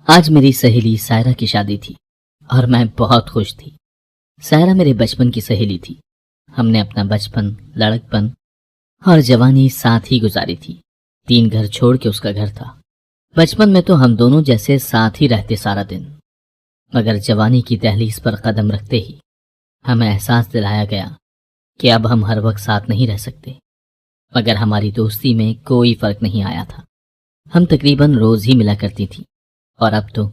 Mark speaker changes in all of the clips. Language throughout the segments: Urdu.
Speaker 1: آج میری سہیلی سائرہ کی شادی تھی اور میں بہت خوش تھی۔ سائرہ میرے بچپن کی سہیلی تھی۔ ہم نے اپنا بچپن، لڑکپن اور جوانی ساتھ ہی گزاری تھی۔ 3 گھر چھوڑ کے اس کا گھر تھا۔ بچپن میں تو ہم دونوں جیسے ساتھ ہی رہتے سارا دن، مگر جوانی کی دہلیز پر قدم رکھتے ہی ہمیں احساس دلایا گیا کہ اب ہم ہر وقت ساتھ نہیں رہ سکتے، مگر ہماری دوستی میں کوئی فرق نہیں آیا تھا۔ ہم تقریباً روز ہی ملا کرتی تھی، اور اب تو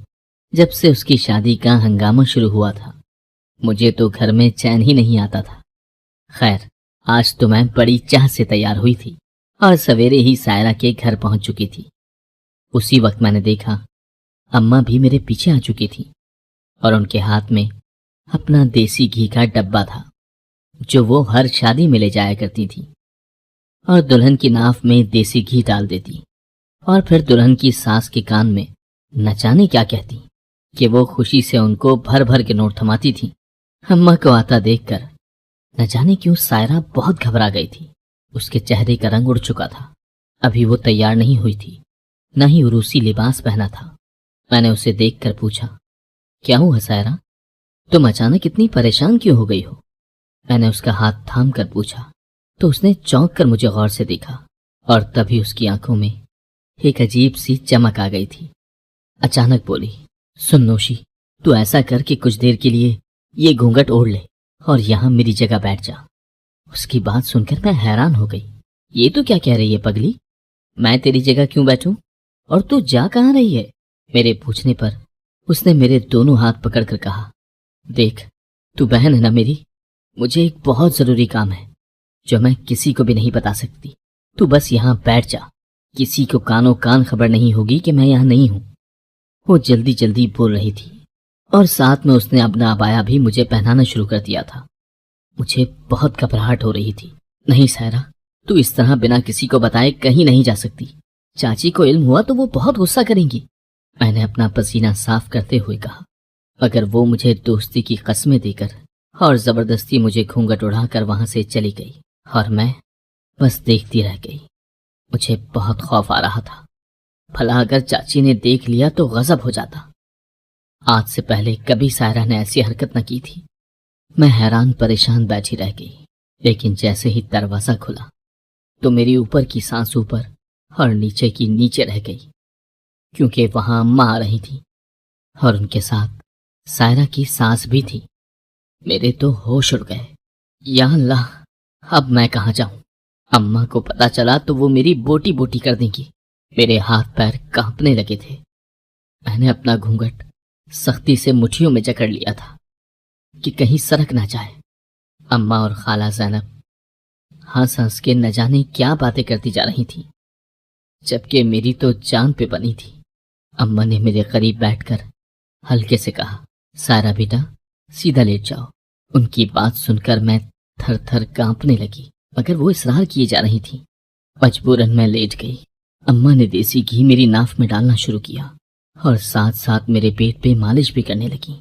Speaker 1: جب سے اس کی شادی کا ہنگامہ شروع ہوا تھا مجھے تو گھر میں چین ہی نہیں آتا تھا۔ خیر، آج تو میں بڑی چاہ سے تیار ہوئی تھی اور سویرے ہی سائرہ کے گھر پہنچ چکی تھی۔ اسی وقت میں نے دیکھا اماں بھی میرے پیچھے آ چکی تھی، اور ان کے ہاتھ میں اپنا دیسی گھی کا ڈبہ تھا جو وہ ہر شادی میں لے جایا کرتی تھی، اور دلہن کی ناف میں دیسی گھی ڈال دیتی، اور پھر دلہن کی ساس کے کان میں نہ جانے کیا کہتی کہ وہ خوشی سے ان کو بھر بھر کے نوٹ تھماتی تھی۔ اماں کو آتا دیکھ کر نہ جانے کیوں سائرہ بہت گھبرا گئی تھی۔ اس کے چہرے کا رنگ اڑ چکا تھا۔ ابھی وہ تیار نہیں ہوئی تھی، نہ ہی عروسی لباس پہنا تھا۔ میں نے اسے دیکھ کر پوچھا، کیا ہوا سائرہ؟ تم اچانک اتنی پریشان کیوں ہو گئی ہو؟ میں نے اس کا ہاتھ تھام کر پوچھا تو اس نے چونک کر مجھے غور سے دیکھا، اور تبھی اس کی آنکھوں میں ایک عجیب سی چمک آ گئی تھی۔ اچانک بولی، سن نوشی، تو ایسا کر کے کچھ دیر کے لیے یہ گھونگھٹ اوڑھ لے اور یہاں میری جگہ بیٹھ جا۔ اس کی بات سن کر میں حیران ہو گئی۔ یہ تو کیا کہہ رہی ہے پگلی؟ میں تیری جگہ کیوں بیٹھوں؟ اور تو جا کہاں رہی ہے؟ میرے پوچھنے پر اس نے میرے دونوں ہاتھ پکڑ کر کہا، دیکھ، تو بہن ہے نا میری، مجھے ایک بہت ضروری کام ہے جو میں کسی کو بھی نہیں بتا سکتی۔ تو بس یہاں بیٹھ جا، کسی کو کانوں کان خبر نہیں ہوگی کہ میں یہاں نہیں ہوں۔ وہ جلدی جلدی بول رہی تھی، اور ساتھ میں اس نے اپنا عبایا بھی مجھے پہنانا شروع کر دیا تھا۔ مجھے بہت گھبراہٹ ہو رہی تھی۔ نہیں سائرہ، تو اس طرح بنا کسی کو بتائے کہیں نہیں جا سکتی۔ چاچی کو علم ہوا تو وہ بہت غصہ کریں گی۔ میں نے اپنا پسینہ صاف کرتے ہوئے کہا، مگر وہ مجھے دوستی کی قسمیں دے کر اور زبردستی مجھے گھونگھٹ اڑا کر وہاں سے چلی گئی، اور میں بس دیکھتی رہ گئی۔ مجھے بہت خوف آ رہا تھا، بھلا اگر چاچی نے دیکھ لیا تو غضب ہو جاتا۔ آج سے پہلے کبھی سائرہ نے ایسی حرکت نہ کی تھی۔ میں حیران پریشان بیٹھی رہ گئی، لیکن جیسے ہی دروازہ کھلا تو میری اوپر کی سانس اوپر اور نیچے کی نیچے رہ گئی، کیونکہ وہاں اماں آ رہی تھی، اور ان کے ساتھ سائرہ کی سانس بھی تھی۔ میرے تو ہوش اڑ گئے۔ یا اللہ، اب میں کہاں جاؤں؟ اماں کو پتا چلا تو وہ میری بوٹی بوٹی کر دیں گی۔ میرے ہاتھ پیر کانپنے لگے تھے۔ میں نے اپنا گھونگھٹ سختی سے مٹھیوں میں جکڑ لیا تھا کہ کہیں سرک نہ جائے۔ اماں اور خالہ زینب ہنس ہنس کے نہ جانے کیا باتیں کرتی جا رہی تھیں، جبکہ میری تو جان پہ بنی تھی۔ اماں نے میرے قریب بیٹھ کر ہلکے سے کہا، سائرہ بیٹا، سیدھا لیٹ جاؤ۔ ان کی بات سن کر میں تھر تھر کانپنے لگی، مگر وہ اصرار کیے جا رہی تھی۔ مجبوراً میں لیٹ گئی۔ اماں نے دیسی گھی میری ناف میں ڈالنا شروع کیا، اور ساتھ ساتھ میرے پیٹ پہ مالش بھی کرنے لگی۔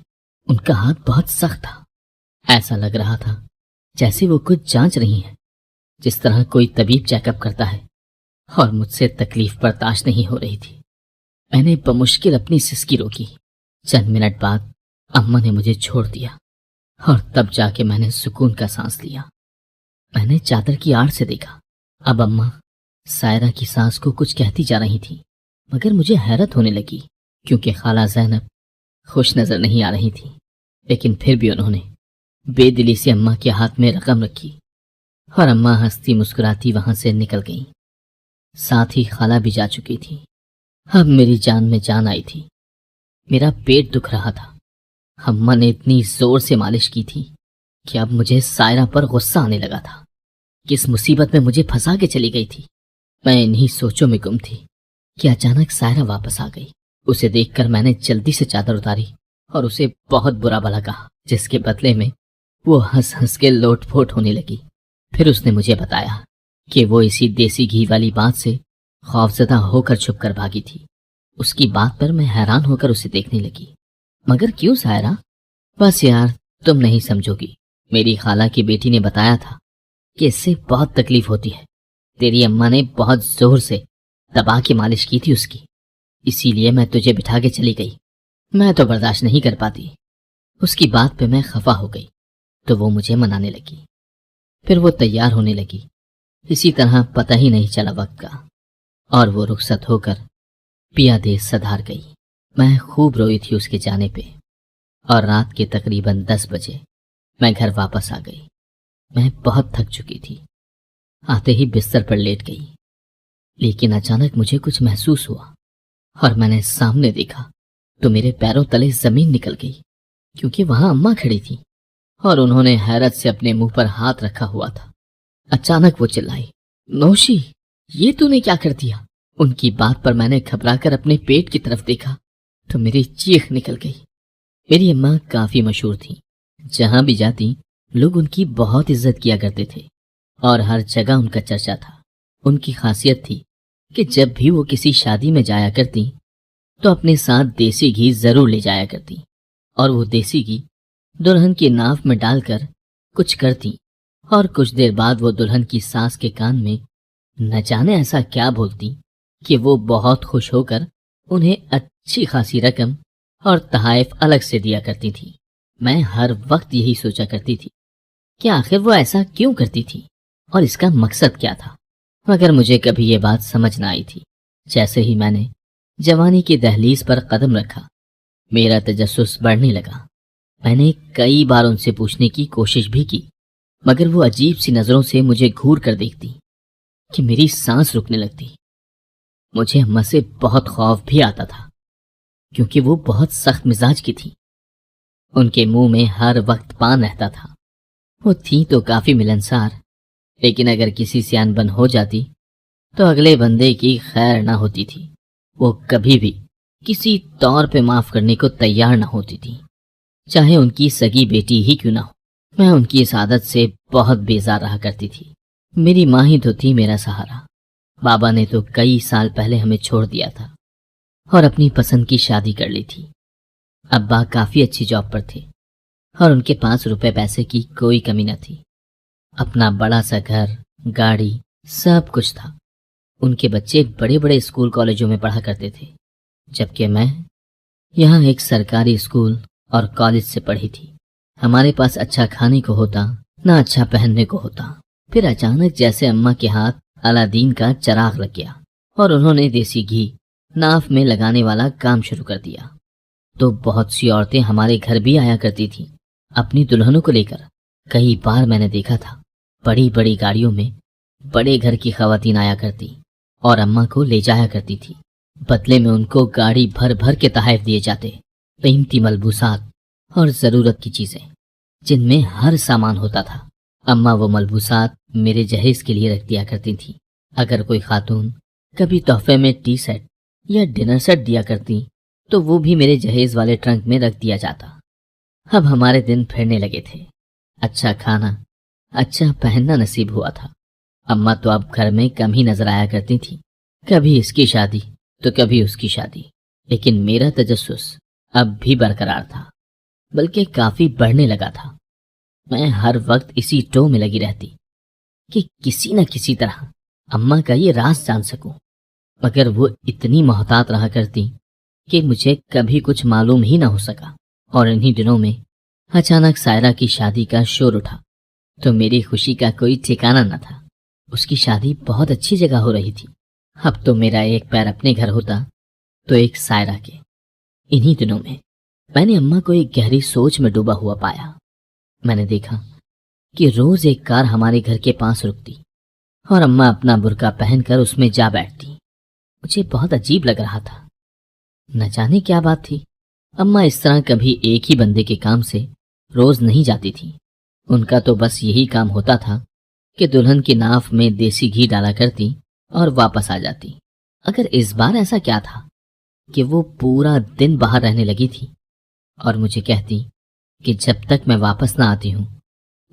Speaker 1: ان کا ہاتھ بہت سخت تھا۔ ایسا لگ رہا تھا جیسے وہ کچھ جانچ رہی ہیں، جس طرح کوئی طبیب چیک اپ کرتا ہے، اور مجھ سے تکلیف برداشت نہیں ہو رہی تھی۔ میں نے بمشکل اپنی سسکی روکی۔ چند منٹ بعد اماں نے مجھے چھوڑ دیا، اور تب جا کے میں نے سکون کا سانس لیا۔ میں نے چادر کی آڑ سے دیکھا۔ اب اماں سائرہ کی سانس کو کچھ کہتی جا رہی تھی، مگر مجھے حیرت ہونے لگی، کیونکہ خالہ زینب خوش نظر نہیں آ رہی تھی، لیکن پھر بھی انہوں نے بے دلی سے اماں کے ہاتھ میں رقم رکھی، اور اماں ہنستی مسکراتی وہاں سے نکل گئیں۔ ساتھ ہی خالہ بھی جا چکی تھی۔ اب میری جان میں جان آئی تھی۔ میرا پیٹ دکھ رہا تھا۔ اماں نے اتنی زور سے مالش کی تھی کہ اب مجھے سائرہ پر غصہ آنے لگا تھا۔ کس مصیبت میں مجھے پھنسا کے چلی گئی تھی۔ میں انہی سوچوں میں گم تھی کہ اچانک سائرہ واپس آ گئی۔ اسے دیکھ کر میں نے جلدی سے چادر اتاری اور اسے بہت برا بھلا کہا، جس کے بدلے میں وہ ہنس ہنس کے لوٹ پھوٹ ہونے لگی۔ پھر اس نے مجھے بتایا کہ وہ اسی دیسی گھی والی بات سے خوفزدہ ہو کر چھپ کر بھاگی تھی۔ اس کی بات پر میں حیران ہو کر اسے دیکھنے لگی۔ مگر کیوں سائرہ؟ بس یار، تم نہیں سمجھو گی۔ میری خالہ کی بیٹی نے بتایا تھا کہ اس سے بہت تکلیف ہوتی ہے۔ تیری اماں نے بہت زور سے دبا کے مالش کی تھی اس کی، اسی لیے میں تجھے بٹھا کے چلی گئی۔ میں تو برداشت نہیں کر پاتی۔ اس کی بات پہ میں خفا ہو گئی تو وہ مجھے منانے لگی۔ پھر وہ تیار ہونے لگی، اسی طرح پتہ ہی نہیں چلا وقت کا، اور وہ رخصت ہو کر پیا دیس سدھار گئی۔ میں خوب روئی تھی اس کے جانے پہ، اور رات کے تقریباً 10 بجے میں گھر واپس آ گئی۔ میں بہت تھک چکی تھی، آتے ہی بستر پر لیٹ گئی، لیکن اچانک مجھے کچھ محسوس ہوا، اور میں نے سامنے دیکھا تو میرے پیروں تلے زمین نکل گئی، کیونکہ وہاں اماں کھڑی تھی اور انہوں نے حیرت سے اپنے منہ پر ہاتھ رکھا ہوا تھا۔ اچانک وہ چلائی، نوشی، یہ تو نے کیا کر دیا؟ ان کی بات پر میں نے گھبرا کر اپنے پیٹ کی طرف دیکھا تو میری چیخ نکل گئی۔ میری اماں کافی مشہور تھی، جہاں بھی جاتی لوگ ان کی بہت عزت کیا کرتے تھے، اور ہر جگہ ان کا چرچا تھا۔ ان کی خاصیت تھی کہ جب بھی وہ کسی شادی میں جایا کرتی تو اپنے ساتھ دیسی گھی ضرور لے جایا کرتی، اور وہ دیسی گھی دلہن کی ناف میں ڈال کر کچھ کرتی، اور کچھ دیر بعد وہ دلہن کی ساس کے کان میں نہ جانے ایسا کیا بولتی کہ وہ بہت خوش ہو کر انہیں اچھی خاصی رقم اور تحائف الگ سے دیا کرتی تھی۔ میں ہر وقت یہی سوچا کرتی تھی کہ آخر وہ ایسا کیوں کرتی تھی اور اس کا مقصد کیا تھا، مگر مجھے کبھی یہ بات سمجھ نہ آئی تھی۔ جیسے ہی میں نے جوانی کی دہلیز پر قدم رکھا، میرا تجسس بڑھنے لگا۔ میں نے کئی بار ان سے پوچھنے کی کوشش بھی کی، مگر وہ عجیب سی نظروں سے مجھے گھور کر دیکھتی کہ میری سانس رکنے لگتی۔ مجھے اماں سے بہت خوف بھی آتا تھا، کیونکہ وہ بہت سخت مزاج کی تھی۔ ان کے منہ میں ہر وقت پان رہتا تھا۔ وہ تھی تو کافی ملنسار، لیکن اگر کسی سے انبن ہو جاتی تو اگلے بندے کی خیر نہ ہوتی تھی۔ وہ کبھی بھی کسی طور پہ معاف کرنے کو تیار نہ ہوتی تھی، چاہے ان کی سگی بیٹی ہی کیوں نہ ہو۔ میں ان کی اس عادت سے بہت بیزار رہا کرتی تھی۔ میری ماں ہی تو تھی میرا سہارا۔ بابا نے تو کئی سال پہلے ہمیں چھوڑ دیا تھا اور اپنی پسند کی شادی کر لی تھی۔ ابا کافی اچھی جاب پر تھے اور ان کے پاس روپے پیسے کی کوئی کمی نہ تھی۔ اپنا بڑا سا گھر، گاڑی، سب کچھ تھا۔ ان کے بچے بڑے بڑے اسکول کالجوں میں پڑھا کرتے تھے، جبکہ میں یہاں ایک سرکاری اسکول اور کالج سے پڑھی تھی۔ ہمارے پاس اچھا کھانے کو ہوتا، نہ اچھا پہننے کو ہوتا۔ پھر اچانک جیسے اماں کے ہاتھ الادین کا چراغ لگ گیا اور انہوں نے دیسی گھی ناف میں لگانے والا کام شروع کر دیا، تو بہت سی عورتیں ہمارے گھر بھی آیا کرتی تھیں اپنی دلہنوں کو لے کر۔ کئی بار میں نے دیکھا تھا بڑی بڑی گاڑیوں میں بڑے گھر کی خواتین آیا کرتی اور اماں کو لے جایا کرتی تھی۔ بدلے میں ان کو گاڑی بھر بھر کے تحائف دیے جاتے، قیمتی ملبوسات اور ضرورت کی چیزیں، جن میں ہر سامان ہوتا تھا۔ اماں وہ ملبوسات میرے جہیز کے لیے رکھ دیا کرتی تھی۔ اگر کوئی خاتون کبھی تحفے میں ٹی سیٹ یا ڈنر سیٹ دیا کرتی تو وہ بھی میرے جہیز والے ٹرنک میں رکھ دیا جاتا۔ اب ہمارے دن پھرنے لگے تھے۔ اچھا کھانا، اچھا پہننا نصیب ہوا تھا۔ اماں تو اب گھر میں کم ہی نظر آیا کرتی تھی، کبھی اس کی شادی تو کبھی اس کی شادی۔ لیکن میرا تجسس اب بھی برقرار تھا، بلکہ کافی بڑھنے لگا تھا۔ میں ہر وقت اسی ٹو میں لگی رہتی کہ کسی نہ کسی طرح اماں کا یہ راز جان سکوں، مگر وہ اتنی محتاط رہا کرتی کہ مجھے کبھی کچھ معلوم ہی نہ ہو سکا۔ اور انہی دنوں میں اچانک سائرہ کی شادی کا شور اٹھا تو میری خوشی کا کوئی ٹھکانہ نہ تھا۔ اس کی شادی بہت اچھی جگہ ہو رہی تھی۔ اب تو میرا ایک پیر اپنے گھر ہوتا تو ایک سائرہ کے۔ انہی دنوں میں نے اماں کو ایک گہری سوچ میں ڈوبا ہوا پایا۔ میں نے دیکھا کہ روز ایک کار ہمارے گھر کے پاس رکتی اور اماں اپنا برقع پہن کر اس میں جا بیٹھتی۔ مجھے بہت عجیب لگ رہا تھا، نہ جانے کیا بات تھی۔ اماں اس طرح کبھی ایک ہی بندے کے کام سے روز نہیں جاتی تھی۔ ان کا تو بس یہی کام ہوتا تھا کہ دلہن کی ناف میں دیسی گھی ڈالا کرتی اور واپس آ جاتی۔ اگر اس بار ایسا کیا تھا کہ وہ پورا دن باہر رہنے لگی تھی اور مجھے کہتی کہ جب تک میں واپس نہ آتی ہوں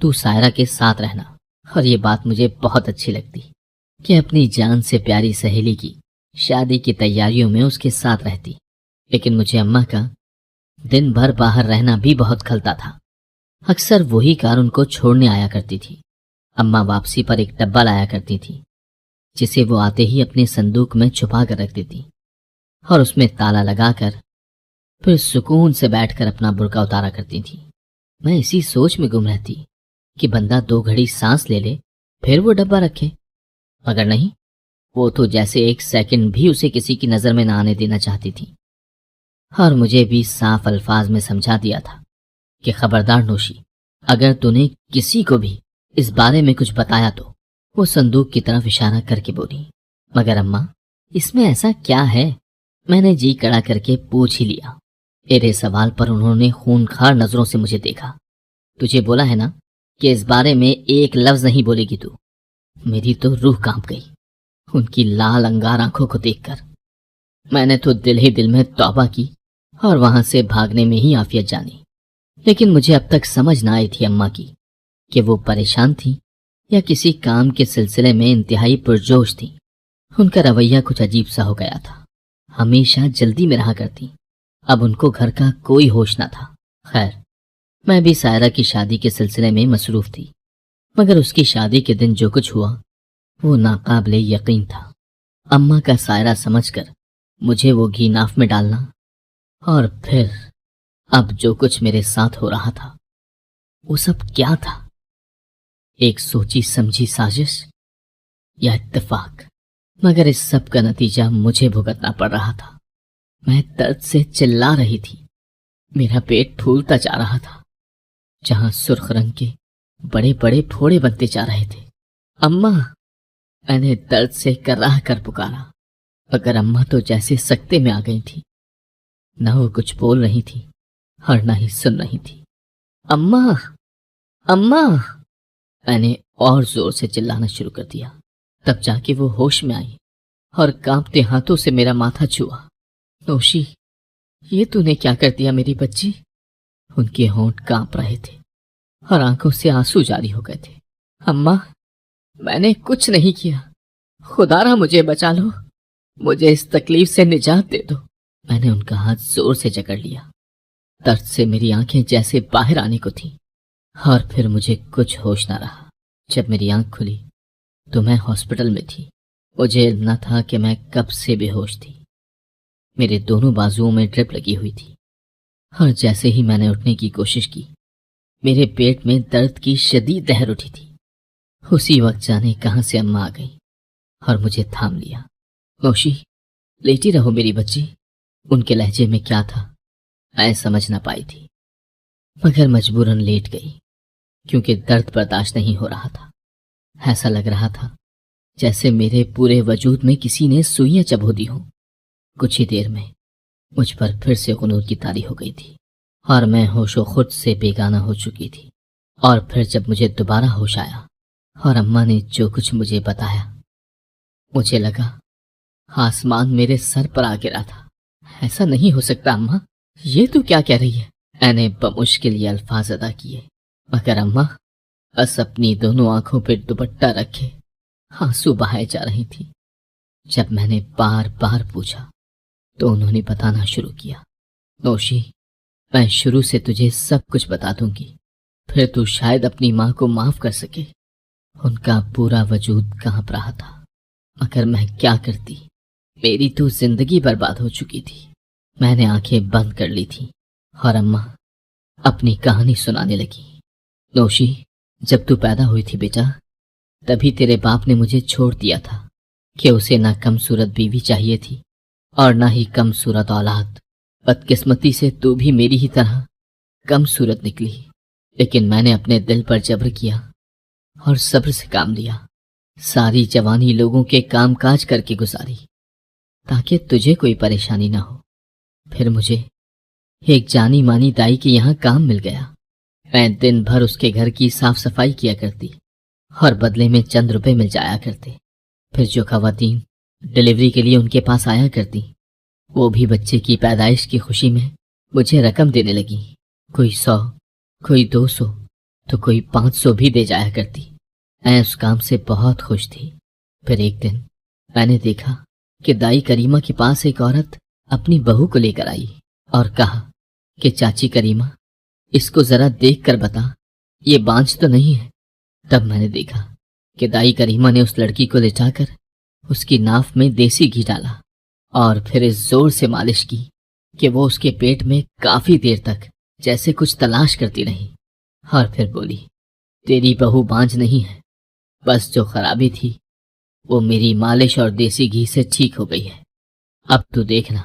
Speaker 1: تو سائرہ کے ساتھ رہنا، اور یہ بات مجھے بہت اچھی لگتی کہ اپنی جان سے پیاری سہیلی کی شادی کی تیاریوں میں اس کے ساتھ رہتی۔ لیکن مجھے اماں کا دن بھر باہر رہنا بھی بہت کھلتا تھا۔ اکثر وہی کار ان کو چھوڑنے آیا کرتی تھی۔ اماں واپسی پر ایک ڈبہ لایا کرتی تھی، جسے وہ آتے ہی اپنے صندوق میں چھپا کر رکھ دیتی اور اس میں تالا لگا کر پھر سکون سے بیٹھ کر اپنا برقع اتارا کرتی تھیں۔ میں اسی سوچ میں گم رہتی کہ بندہ 2 گھڑی سانس لے لے پھر وہ ڈبہ رکھے، مگر نہیں، وہ تو جیسے 1 سیکنڈ بھی اسے کسی کی نظر میں نہ آنے دینا چاہتی تھی۔ اور مجھے بھی صاف الفاظ میں سمجھا دیا تھا کہ خبردار نوشی، اگر تو نے کسی کو بھی اس بارے میں کچھ بتایا تو۔ وہ صندوق کی طرف اشارہ کر کے بولی، مگر اماں اس میں ایسا کیا ہے؟ میں نے جی کڑا کر کے پوچھ ہی لیا۔ میرے سوال پر انہوں نے خونخوار نظروں سے مجھے دیکھا۔ تجھے بولا ہے نا کہ اس بارے میں 1 لفظ نہیں بولے گی تو۔ میری تو روح کانپ گئی ان کی لال انگار آنکھوں کو دیکھ کر۔ میں نے تو دل ہی دل میں توبہ کی اور وہاں سے بھاگنے میں ہی عافیت جانی، لیکن مجھے اب تک سمجھ نہ آئی تھی اماں کی کہ وہ پریشان تھی یا کسی کام کے سلسلے میں انتہائی پرجوش تھی۔ ان کا رویہ کچھ عجیب سا ہو گیا تھا، ہمیشہ جلدی میں رہا کرتی، اب ان کو گھر کا کوئی ہوش نہ تھا۔ خیر، میں بھی سائرہ کی شادی کے سلسلے میں مصروف تھی، مگر اس کی شادی کے دن جو کچھ ہوا وہ ناقابل یقین تھا۔ اماں کا سائرہ سمجھ کر مجھے وہ گھی ناف میں ڈالنا، اور پھر اب جو کچھ میرے ساتھ ہو رہا تھا وہ سب کیا تھا؟ ایک سوچی سمجھی سازش یا اتفاق؟ مگر اس سب کا نتیجہ مجھے بھگتنا پڑ رہا تھا۔ میں درد سے چلا رہی تھی، میرا پیٹ پھولتا جا رہا تھا، جہاں سرخ رنگ کے بڑے بڑے پھوڑے بنتے جا رہے تھے۔ اماں، میں نے درد سے کراہ کر پکارا، مگر اماں تو جیسے سکتے میں آ گئی تھی، نہ وہ کچھ بول رہی تھی اور نہ ہی سن رہی تھی۔ اماں، اماں، میں نے اور زور سے چلانا شروع کر دیا، تب جا کے وہ ہوش میں آئی اور کانپتے ہاتھوں سے میرا ماتھا چھوا۔ نوشی، یہ تو نے کیا کر دیا میری بچی؟ ان کے ہونٹ کانپ رہے تھے اور آنکھوں سے آنسو جاری ہو گئے تھے۔ اماں، میں نے کچھ نہیں کیا، خدا را مجھے بچا لو، مجھے اس تکلیف سے نجات دے دو۔ میں نے ان کا ہاتھ زور سے جکڑ لیا، درد سے میری آنکھیں جیسے باہر آنے کو تھیں، اور پھر مجھے کچھ ہوش نہ رہا۔ جب میری آنکھ کھلی تو میں ہاسپٹل میں تھی۔ مجھے علم نہ تھا کہ میں کب سے بے ہوش تھی۔ میرے دونوں بازوؤں میں ڈرپ لگی ہوئی تھی، اور جیسے ہی میں نے اٹھنے کی کوشش کی، میرے پیٹ میں درد کی شدید لہر اٹھی تھی۔ اسی وقت جانے کہاں سے اماں آ گئی اور مجھے تھام لیا۔ نوشی، لیٹی رہو میری بچی۔ ان کے لہجے میں کیا تھا میں سمجھ نہ پائی تھی، مگر مجبوراً لیٹ گئی، کیونکہ درد برداشت نہیں ہو رہا تھا۔ ایسا لگ رہا تھا جیسے میرے پورے وجود میں کسی نے سوئیاں چبھو دی ہوں۔ کچھ ہی دیر میں مجھ پر پھر سے غنود کی طاری ہو گئی تھی، اور میں ہوش و خود سے بیگانہ ہو چکی تھی۔ اور پھر جب مجھے دوبارہ ہوش آیا اور اماں نے جو کچھ مجھے بتایا، مجھے لگا آسمان میرے سر پر آ گرا تھا۔ ایسا نہیں ہو سکتا اماں، یہ تو کیا کہہ رہی ہے؟ میں نے بمشکل یہ الفاظ ادا کیے، مگر اماں بس اپنی دونوں آنکھوں پہ دوپٹہ رکھے آنسو بہائے جا رہی تھی۔ جب میں نے بار بار پوچھا تو انہوں نے بتانا شروع کیا۔ نوشی، میں شروع سے تجھے سب کچھ بتا دوں گی، پھر تو شاید اپنی ماں کو معاف کر سکے۔ ان کا پورا وجود کانپ رہا تھا، مگر میں کیا کرتی؟ میری تو زندگی برباد ہو چکی تھی۔ میں نے آنکھیں بند کر لی تھی اور اماں اپنی کہانی سنانے لگی۔ نوشی، جب تو پیدا ہوئی تھی بیٹا، تبھی تیرے باپ نے مجھے چھوڑ دیا تھا کہ اسے نہ کم صورت بیوی چاہیے تھی اور نہ ہی کم صورت اولاد۔ بدقسمتی سے تو بھی میری ہی طرح کم صورت نکلی، لیکن میں نے اپنے دل پر جبر کیا اور صبر سے کام لیا۔ ساری جوانی لوگوں کے کام کاج کر کے گزاری تاکہ تجھے کوئی پریشانی نہ ہو۔ پھر مجھے ایک جانی مانی دائی کے یہاں کام مل گیا۔ میں دن بھر اس کے گھر کی صاف صفائی کیا کرتی اور بدلے میں چند روپے مل جایا کرتے۔ پھر جو خواتین ڈلیوری کے لیے ان کے پاس آیا کرتی، وہ بھی بچے کی پیدائش کی خوشی میں مجھے رقم دینے لگی، کوئی 100، کوئی 200 تو کوئی 500 بھی دے جایا کرتی۔ میں اس کام سے بہت خوش تھی۔ پھر ایک دن میں نے دیکھا کہ دائی کریمہ کے پاس ایک عورت اپنی بہو کو لے کر آئی اور کہا کہ چاچی کریمہ، اس کو ذرا دیکھ کر بتا یہ بانجھ تو نہیں ہے۔ تب میں نے دیکھا کہ دائی کریمہ نے اس لڑکی کو لٹا کر اس کی ناف میں دیسی گھی ڈالا اور پھر اس زور سے مالش کی کہ وہ اس کے پیٹ میں کافی دیر تک جیسے کچھ تلاش کرتی رہی اور پھر بولی، تیری بہو بانجھ نہیں ہے، بس جو خرابی تھی وہ میری مالش اور دیسی گھی سے ٹھیک ہو گئی ہے۔ اب تو دیکھنا،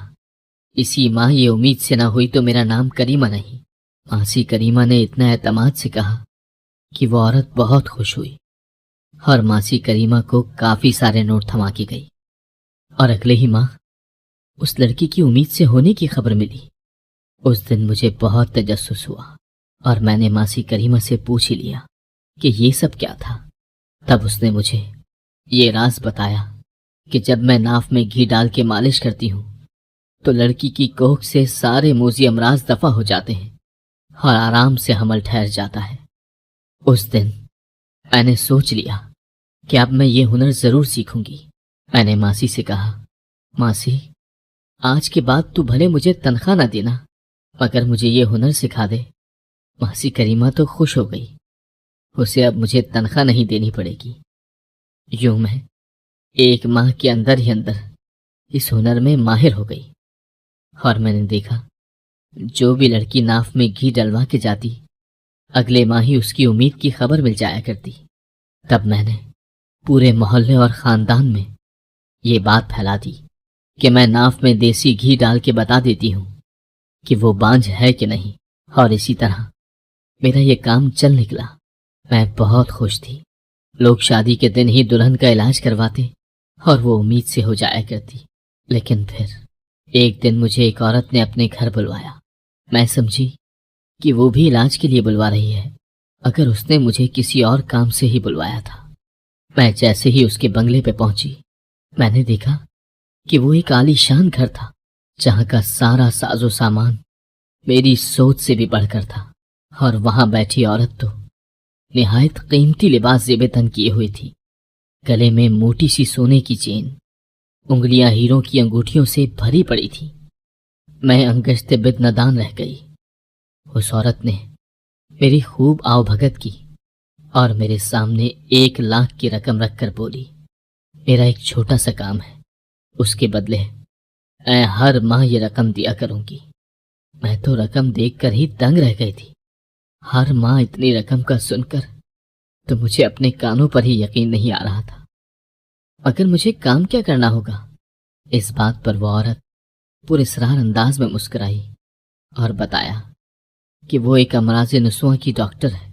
Speaker 1: اسی ماں یہ امید سے نہ ہوئی تو میرا نام کریمہ نہیں۔ ماسی کریمہ نے اتنا اعتماد سے کہا کہ وہ عورت بہت خوش ہوئی اور ماسی کریمہ کو کافی سارے نوٹ تھما کے گئی، اور اگلے ہی ماہ اس لڑکی کی امید سے ہونے کی خبر ملی۔ اس دن مجھے بہت تجسس ہوا اور میں نے ماسی کریمہ سے پوچھ ہی لیا کہ یہ سب کیا تھا۔ تب اس نے مجھے یہ راز بتایا کہ جب میں ناف میں گھی ڈال کے مالش کرتی ہوں تو لڑکی کی کوکھ سے سارے موذی امراض دفع ہو جاتے ہیں اور آرام سے حمل ٹھہر جاتا ہے۔ اس دن میں نے سوچ لیا کہ اب میں یہ ہنر ضرور سیکھوں گی۔ میں نے ماسی سے کہا، ماسی، آج کے بعد تو بھلے مجھے تنخواہ نہ دینا مگر مجھے یہ ہنر سکھا دے۔ ماسی کریمہ تو خوش ہو گئی، اسے اب مجھے تنخواہ نہیں دینی پڑے گی۔ یوں میں 1 ماہ کے اندر ہی اندر اس ہنر میں ماہر ہو گئی، اور میں نے دیکھا جو بھی لڑکی ناف میں گھی ڈلوا کے جاتی اگلے ماہ ہی اس کی امید کی خبر مل جایا کرتی۔ تب میں نے پورے محلے اور خاندان میں یہ بات پھیلا دی کہ میں ناف میں دیسی گھی ڈال کے بتا دیتی ہوں کہ وہ بانجھ ہے کہ نہیں، اور اسی طرح میرا یہ کام چل نکلا۔ میں بہت خوش تھی۔ لوگ شادی کے دن ہی دلہن کا علاج کرواتے اور وہ امید سے ہو جایا کرتی، لیکن پھر ایک دن مجھے ایک عورت نے اپنے گھر بلوایا۔ میں سمجھی کہ وہ بھی علاج کے لیے بلوا رہی ہے، اگر اس نے مجھے کسی اور کام سے ہی بلوایا تھا۔ میں جیسے ہی اس کے بنگلے پہ پہنچی، میں نے دیکھا کہ وہ ایک عالی شان گھر تھا جہاں کا سارا ساز و سامان میری سوچ سے بھی بڑھ کر تھا، اور وہاں بیٹھی عورت تو نہایت قیمتی لباس زیب تن کیے ہوئی تھی، گلے میں موٹی سی سونے کی چین، انگلیاں ہیروں کی انگوٹھیوں سے بھری پڑی تھی۔ میں انگشت بد ندان رہ گئی۔ اس عورت نے میری خوب آؤ بھگت کی اور میرے سامنے 1 لاکھ کی رقم رکھ کر بولی، میرا ایک چھوٹا سا کام ہے، اس کے بدلے میں ہر ماہ یہ رقم دیا کروں گی۔ میں تو رقم دیکھ کر ہی دنگ رہ گئی تھی۔ ہر ماہ اتنی رقم کا سن کر تو مجھے اپنے کانوں پر ہی یقین نہیں آ رہا تھا۔ مگر مجھے کام کیا کرنا ہوگا؟ اس بات پر وہ عورت پراسرار انداز میں مسکرائی اور بتایا کہ وہ ایک امراض نسواں کی ڈاکٹر ہے،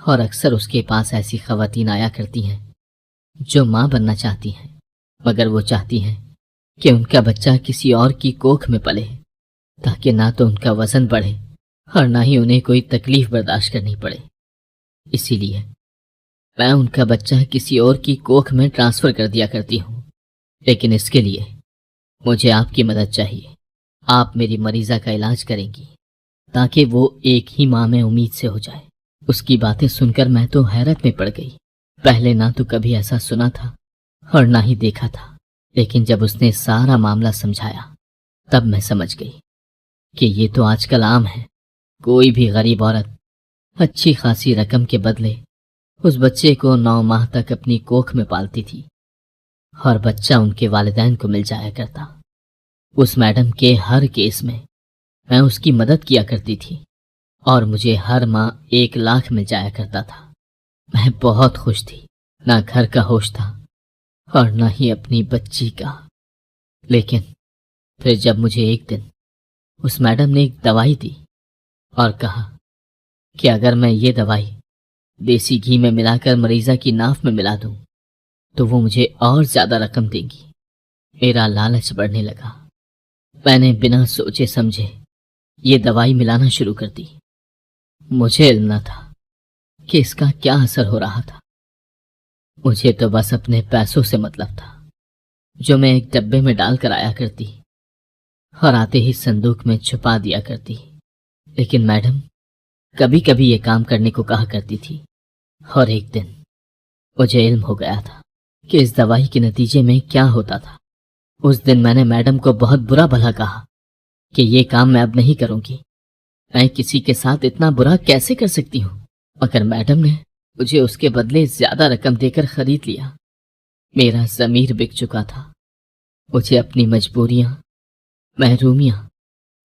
Speaker 1: اور اکثر اس کے پاس ایسی خواتین آیا کرتی ہیں جو ماں بننا چاہتی ہیں، مگر وہ چاہتی ہیں کہ ان کا بچہ کسی اور کی کوکھ میں پلے تاکہ نہ تو ان کا وزن بڑھے اور نہ ہی انہیں کوئی تکلیف برداشت کرنی پڑے۔ اسی لیے میں ان کا بچہ کسی اور کی کوکھ میں ٹرانسفر کر دیا کرتی ہوں، لیکن اس کے لیے مجھے آپ کی مدد چاہیے۔ آپ میری مریضہ کا علاج کریں گی تاکہ وہ 1 ہی ماہ میں امید سے ہو جائے۔ اس کی باتیں سن کر میں تو حیرت میں پڑ گئی۔ پہلے نہ تو کبھی ایسا سنا تھا اور نہ ہی دیکھا تھا، لیکن جب اس نے سارا معاملہ سمجھایا تب میں سمجھ گئی کہ یہ تو آج کل عام ہے۔ کوئی بھی غریب عورت اچھی خاصی رقم کے بدلے اس بچے کو 9 ماہ تک اپنی کوکھ میں پالتی تھی، اور بچہ ان کے والدین کو مل جایا کرتا۔ اس میڈم کے ہر کیس میں میں اس کی مدد کیا کرتی تھی، اور مجھے ہر ماہ 1 لاکھ مل جایا کرتا تھا۔ میں بہت خوش تھی، نہ گھر کا ہوش تھا اور نہ ہی اپنی بچی کا۔ لیکن پھر جب مجھے ایک دن اس میڈم نے ایک دوائی دی اور کہا کہ اگر میں یہ دوائی دیسی گھی میں ملا کر مریضہ کی ناف میں ملا دوں تو وہ مجھے اور زیادہ رقم دیں گی، میرا لالچ بڑھنے لگا۔ میں نے بنا سوچے سمجھے یہ دوائی ملانا شروع کر دی۔ مجھے علم نہ تھا کہ اس کا کیا اثر ہو رہا تھا۔ مجھے تو بس اپنے پیسوں سے مطلب تھا جو میں ایک ڈبے میں ڈال کر آیا کرتی اور آتے ہی صندوق میں چھپا دیا کرتی۔ لیکن میڈم کبھی کبھی یہ کام کرنے کو کہا کرتی تھی، اور ایک دن مجھے علم ہو گیا تھا کہ اس دوائی کے نتیجے میں کیا ہوتا تھا۔ اس دن میں نے میڈم کو بہت برا بھلا کہا کہ یہ کام میں اب نہیں کروں گی، میں کسی کے ساتھ اتنا برا کیسے کر سکتی ہوں؟ مگر میڈم نے مجھے اس کے بدلے زیادہ رقم دے کر خرید لیا۔ میرا ضمیر بک چکا تھا۔ مجھے اپنی مجبوریاں، محرومیاں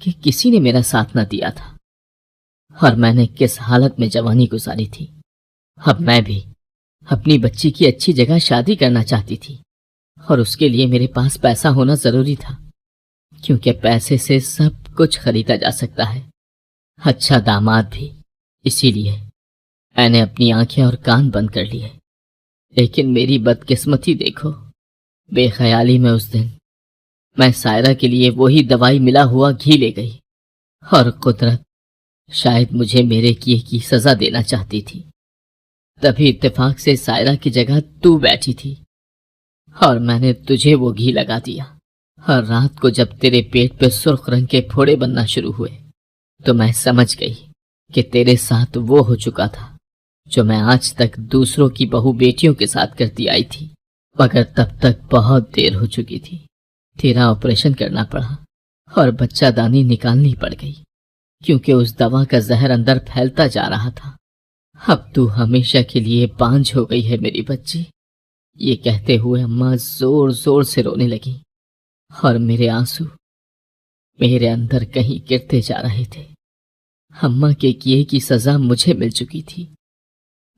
Speaker 1: کہ کسی نے میرا ساتھ نہ دیا تھا اور میں نے کس حالت میں جوانی گزاری تھی۔ اب میں بھی اپنی بچی کی اچھی جگہ شادی کرنا چاہتی تھی اور اس کے لیے میرے پاس پیسہ ہونا ضروری تھا، کیونکہ پیسے سے سب کچھ خریدا جا سکتا ہے، اچھا داماد بھی۔ اسی لیے میں نے اپنی آنکھیں اور کان بند کر لیے۔ لیکن میری بدقسمتی دیکھو، بے خیالی میں اس دن میں سائرہ کے لیے وہی دوائی ملا ہوا گھی لے گئی، اور قدرت شاید مجھے میرے کیے کی سزا دینا چاہتی تھی۔ تبھی اتفاق سے سائرہ کی جگہ تو بیٹھی تھی اور میں نے تجھے وہ گھی لگا دیا، اور رات کو جب تیرے پیٹ پہ سرخ رنگ کے پھوڑے بننا شروع ہوئے تو میں سمجھ گئی کہ تیرے ساتھ وہ ہو چکا تھا جو میں آج تک دوسروں کی بہو بیٹیوں کے ساتھ کرتی آئی تھی، مگر تب تک بہت دیر ہو چکی تھی۔ تیرا آپریشن کرنا پڑا اور بچہ دانی نکالنی پڑ گئی، کیونکہ اس دوا کا زہر اندر پھیلتا جا رہا تھا۔ اب تو ہمیشہ کے لیے بانجھ ہو گئی ہے میری بچی۔ یہ کہتے ہوئے اماں زور زور سے رونے لگی اور میرے آنسو میرے اندر کہیں گرتے جا رہے تھے۔ اماں کے کیے کی سزا مجھے مل چکی تھی۔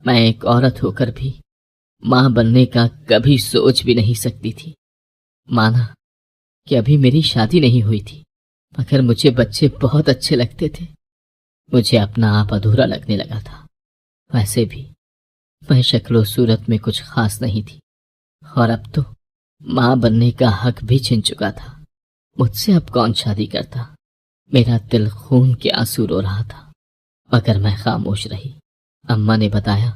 Speaker 1: میں ایک عورت ہو کر بھی ماں بننے کا کبھی سوچ بھی نہیں سکتی تھی۔ مانا کہ ابھی میری شادی نہیں ہوئی تھی، مگر مجھے بچے بہت اچھے لگتے تھے۔ مجھے اپنا آپ ادھورا لگنے لگا تھا۔ ویسے بھی میں شکل و صورت میں کچھ خاص نہیں تھی، اور اب تو ماں بننے کا حق بھی چھن چکا تھا۔ مجھ سے اب کون شادی کرتا؟ میرا دل خون کے آنسو رو رہا تھا، مگر میں خاموش رہی۔ اماں نے بتایا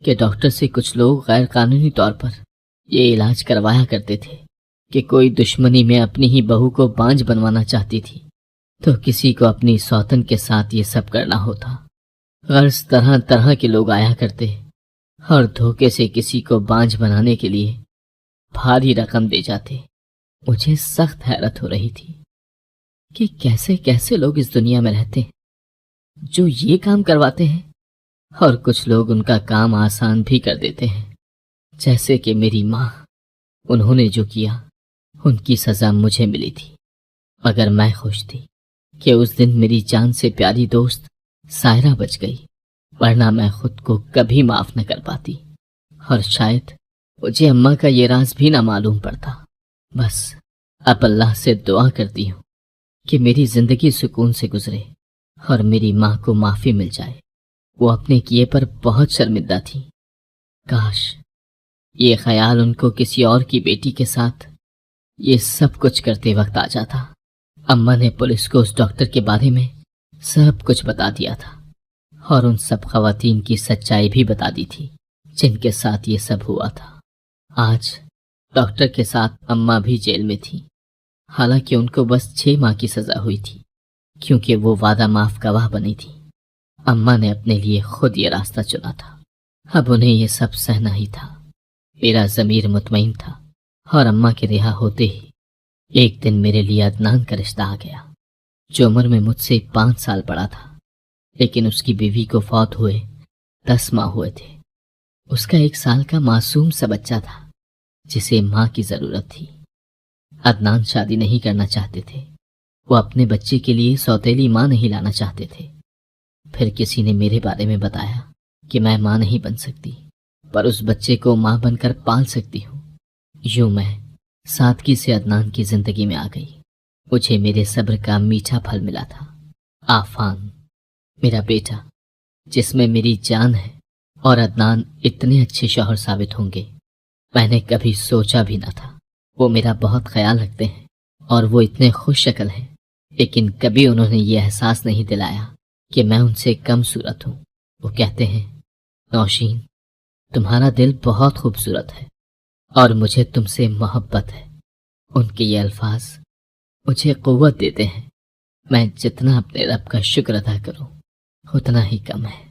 Speaker 1: کہ ڈاکٹر سے کچھ لوگ غیر قانونی طور پر یہ علاج کروایا کرتے تھے کہ کوئی دشمنی میں اپنی ہی بہو کو بانجھ بنوانا چاہتی تھی تو کسی کو اپنی سوتن کے ساتھ یہ سب کرنا ہوتا۔ غرض طرح طرح کے لوگ آیا کرتے اور دھوکے سے کسی کو بانجھ بنانے کے لیے بھاری رقم دے جاتے۔ مجھے سخت حیرت ہو رہی تھی کہ کیسے کیسے لوگ اس دنیا میں رہتے ہیں جو یہ کام کرواتے ہیں، اور کچھ لوگ ان کا کام آسان بھی کر دیتے ہیں، جیسے کہ میری ماں۔ انہوں نے جو کیا ان کی سزا مجھے ملی تھی، مگر میں خوش تھی کہ اس دن میری جان سے پیاری دوست سائرہ بچ گئی، ورنہ میں خود کو کبھی معاف نہ کر پاتی، اور شاید مجھے اماں کا یہ راز بھی نہ معلوم پڑتا۔ بس اب اللہ سے دعا کرتی ہوں کہ میری زندگی سکون سے گزرے اور میری ماں کو معافی مل جائے۔ وہ اپنے کیے پر بہت شرمندہ تھی۔ کاش یہ خیال ان کو کسی اور کی بیٹی کے ساتھ یہ سب کچھ کرتے وقت آ جاتا۔ اماں نے پولیس کو اس ڈاکٹر کے بارے میں سب کچھ بتا دیا تھا، اور ان سب خواتین کی سچائی بھی بتا دی تھی جن کے ساتھ یہ سب ہوا تھا۔ آج ڈاکٹر کے ساتھ اماں بھی جیل میں تھی، حالانکہ ان کو بس 6 ماہ کی سزا ہوئی تھی، کیونکہ وہ وعدہ معاف گواہ بنی تھی۔ اماں نے اپنے لیے خود یہ راستہ چنا تھا، اب انہیں یہ سب سہنا ہی تھا۔ میرا ضمیر مطمئن تھا، اور اماں کے رہا ہوتے ہی ایک دن میرے لیے عدنان کا رشتہ آ گیا، جو عمر میں مجھ سے 5 سال بڑا تھا، لیکن اس کی بیوی کو فوت ہوئے 10 ماہ ہوئے تھے۔ اس کا 1 سال کا معصوم سا بچہ تھا جسے ماں کی ضرورت تھی۔ عدنان شادی نہیں کرنا چاہتے تھے، وہ اپنے بچے کے لیے سوتیلی ماں نہیں لانا چاہتے تھے۔ پھر کسی نے میرے بارے میں بتایا کہ میں ماں نہیں بن سکتی، پر اس بچے کو ماں بن کر پال سکتی ہوں۔ یوں میں سادگی سے عدنان کی زندگی میں آ گئی۔ مجھے میرے صبر کا میٹھا پھل ملا تھا۔ آفان میرا بیٹا جس میں میری جان ہے، اور عدنان اتنے اچھے شوہر ثابت ہوں گے میں نے کبھی سوچا بھی نہ تھا۔ وہ میرا بہت خیال رکھتے ہیں اور وہ اتنے خوش شکل ہیں، لیکن کبھی انہوں نے یہ احساس نہیں دلایا کہ میں ان سے کم صورت ہوں۔ وہ کہتے ہیں، نوشین تمہارا دل بہت خوبصورت ہے اور مجھے تم سے محبت ہے۔ ان کے یہ الفاظ مجھے قوت دیتے ہیں۔ میں جتنا اپنے رب کا شکر ادا کروں اتنا ہی کم ہے۔